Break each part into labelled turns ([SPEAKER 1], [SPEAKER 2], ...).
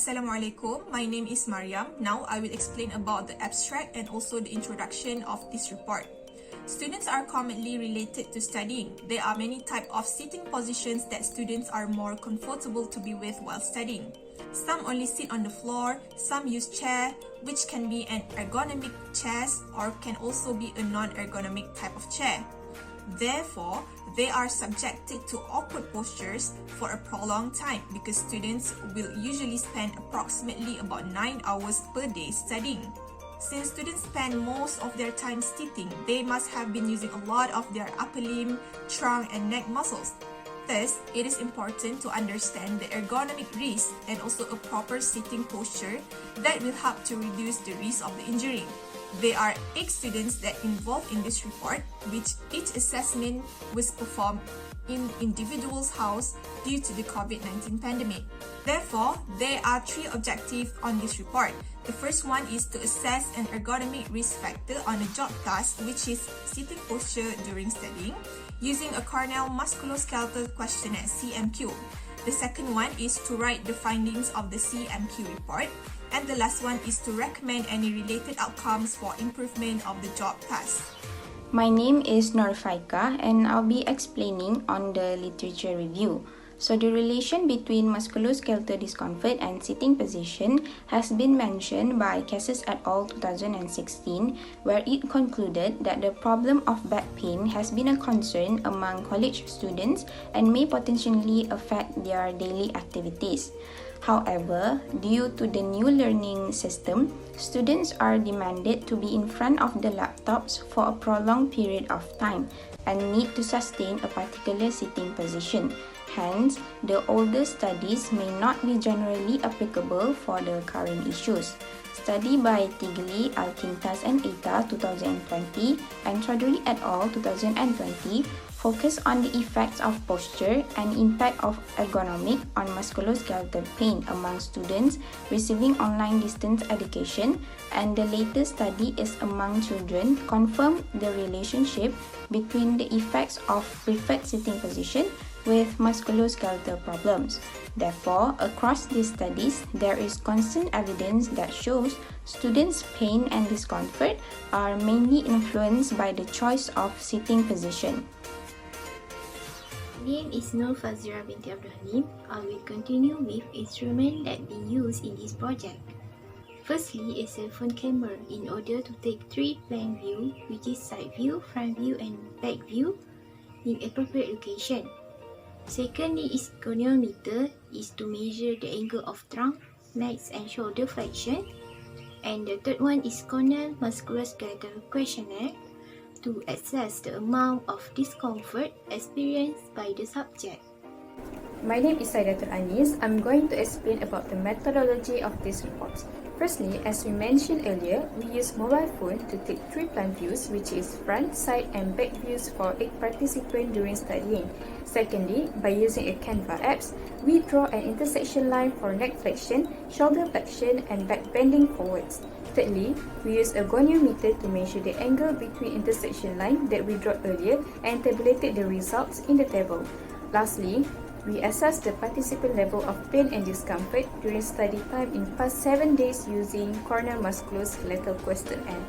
[SPEAKER 1] Assalamualaikum, my name is Maryam. Now I will explain about the abstract and also the introduction of this report. Students are commonly related to studying. There are many types of sitting positions that students are more comfortable to be with while studying. Some only sit on the floor, some use chair, which can be an ergonomic chair or can also be a non-ergonomic type of chair. Therefore, they are subjected to awkward postures for a prolonged time because students will usually spend approximately about 9 hours per day studying. Since students spend most of their time sitting, they must have been using a lot of their upper limb, trunk, and neck muscles. Thus, it is important to understand the ergonomic risk and also a proper sitting posture that will help to reduce the risk of the injury. There are 8 students that involved in this report, which each assessment was performed in individual's house due to the COVID-19 pandemic. Therefore, there are 3 objectives on this report. The first one is to assess an ergonomic risk factor on a job task, which is sitting posture during studying, using a Cornell musculoskeletal questionnaire (CMQ). The second one is to write the findings of the CMQ report. And the last one is to recommend any related outcomes for improvement of the job task.
[SPEAKER 2] My name is Faiqah and I'll be explaining on the literature review. So the relation between musculoskeletal discomfort and sitting position has been mentioned by Cases et al. 2016, where it concluded that the problem of back pain has been a concern among college students and may potentially affect their daily activities. However, due to the new learning system, students are demanded to be in front of the laptops for a prolonged period of time and need to sustain a particular sitting position. Hence, the older studies may not be generally applicable for the current issues. Study by Tigli, Alkintas and Eta 2020 and Chaudhuri et al. 2020 focus on the effects of posture and impact of ergonomic on musculoskeletal pain among students receiving online distance education, and the latest study is among children confirm the relationship between the effects of preferred sitting position with musculoskeletal problems. Therefore, across these studies, there is constant evidence that shows students' pain and discomfort are mainly influenced by the choice of sitting position.
[SPEAKER 3] My name is Norfazirah binti Abd Rahim. I will continue with instruments that we use in this project. Firstly, a cell phone camera in order to take 3 plan view, which is side view, front view and back view in appropriate location. Secondly is goniometer, is to measure the angle of trunk, neck and shoulder flexion. And the third one is Cornell musculoskeletal questionnaire to assess the amount of discomfort experienced by the subject.
[SPEAKER 4] My name is Saidatul. I'm going to explain about the methodology of these reports. Firstly, as we mentioned earlier, we use mobile phone to take 3 plan views, which is front, side and back views for 8 participants during studying. Secondly, by using a Canva apps, we draw an intersection line for neck flexion, shoulder flexion and back bending forwards. Thirdly, we use a goniometer to measure the angle between intersection line that we drew earlier and tabulated the results in the table. Lastly, we assess the participant level of pain and discomfort during study time in past 7 days using Cornell musculoskeletal questionnaire.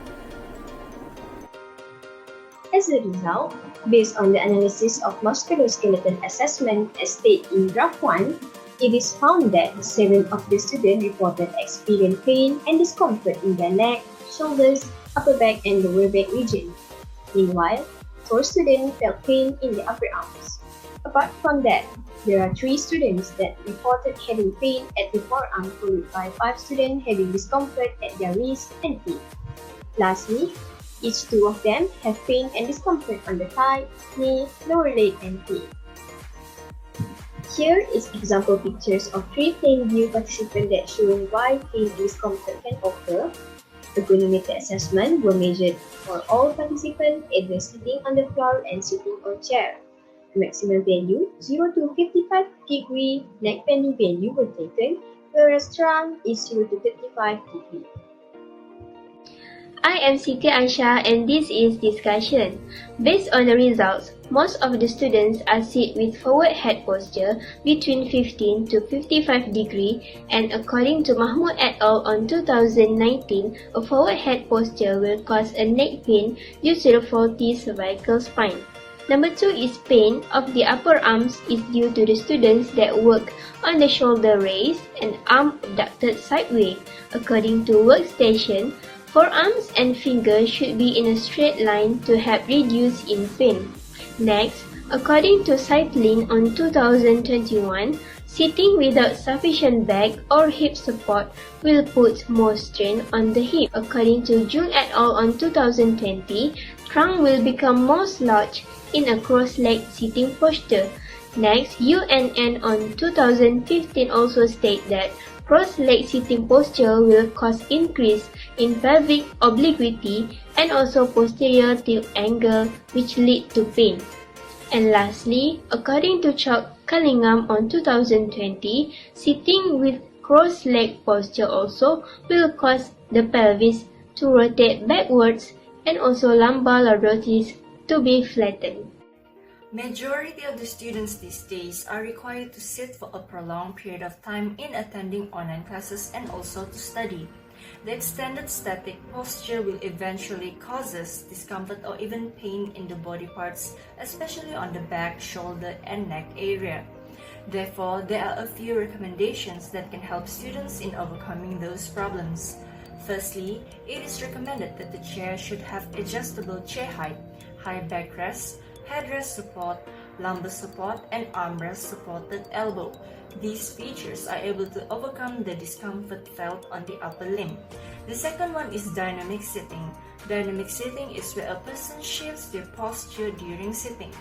[SPEAKER 5] As a result, based on the analysis of musculoskeletal assessment as stated in graph 1, it is found that 7 of the students reported experienced pain and discomfort in their neck, shoulders, upper back and lower back region. Meanwhile, 4 students felt pain in the upper arms. Apart from that, there are 3 students that reported having pain at the forearm, followed by 5 students having discomfort at their wrist and feet. Lastly, each 2 of them have pain and discomfort on the thigh, knee, lower leg and feet. Here is example pictures of 3 plain view participants that show why pain and discomfort can occur. The goniometer assessment were measured for all participants either sitting on the floor and sitting on chair. The maximum value 0 to 55 degree neck bending value were taken, whereas trunk is 0 to 35 degree.
[SPEAKER 3] I am Siti Aisyah and this is discussion. Based on the results, most of the students are sit with forward head posture between 15 to 55 degree, and according to Mahmood et al. On 2019, a forward head posture will cause a neck pain due to the faulty cervical spine. Number 2 is pain of the upper arms is due to the students that work on the shoulder raised and arm abducted sideways. According to workstation, forearms and fingers should be in a straight line to help reduce in pain. Next, according to Cycling on 2021, sitting without sufficient back or hip support will put more strain on the hip. According to Jung et al. On 2020, trunk will become more slouched in a cross-legged sitting posture. Next, UNN on 2015 also state that cross-legged sitting posture will cause increase in pelvic obliquity and also posterior tilt angle, which lead to pain. And lastly, according to Chuck Cunningham on 2020, sitting with cross-legged posture also will cause the pelvis to rotate backwards and also lumbar lordosis to be flattened.
[SPEAKER 6] Majority of the students these days are required to sit for a prolonged period of time in attending online classes and also to study. The extended static posture will eventually causes discomfort or even pain in the body parts, especially on the back, shoulder, and neck area. Therefore, there are a few recommendations that can help students in overcoming those problems. Firstly, it is recommended that the chair should have adjustable chair height, high backrest, headrest support, lumbar support, and armrest supported elbow. These features are able to overcome the discomfort felt on the upper limb. The second one is dynamic sitting. Dynamic sitting is where a person shifts their posture during sitting.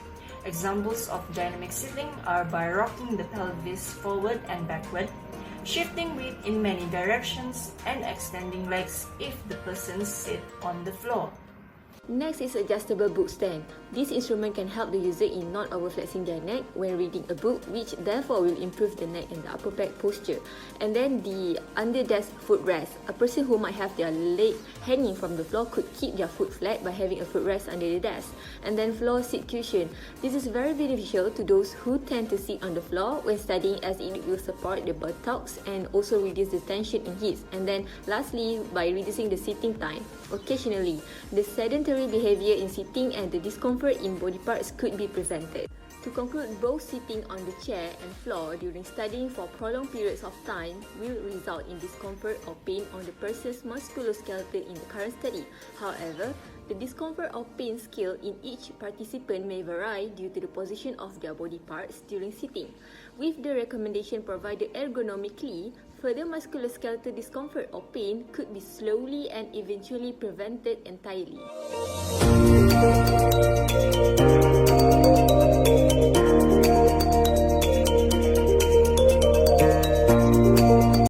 [SPEAKER 6] Examples of dynamic sitting are by rocking the pelvis forward and backward, shifting weight in many directions, and extending legs if the person sits on the floor.
[SPEAKER 7] Next is adjustable book stand. This instrument can help the user in not overflexing their neck when reading a book, which therefore will improve the neck and the upper back posture. And then the under desk footrest. A person who might have their leg hanging from the floor could keep their foot flat by having a footrest under the desk. And then floor seat cushion. This is very beneficial to those who tend to sit on the floor when studying, as it will support the buttocks and also reduce the tension in hips. And then lastly, by reducing the sitting time. Occasionally, the sedentary behavior in sitting and the discomfort in body parts could be prevented. To conclude, both sitting on the chair and floor during studying for prolonged periods of time will result in discomfort or pain on the person's musculoskeletal in the current study. However, the discomfort or pain scale in each participant may vary due to the position of their body parts during sitting. With the recommendation provided ergonomically, further musculoskeletal discomfort or pain could be slowly and eventually prevented entirely.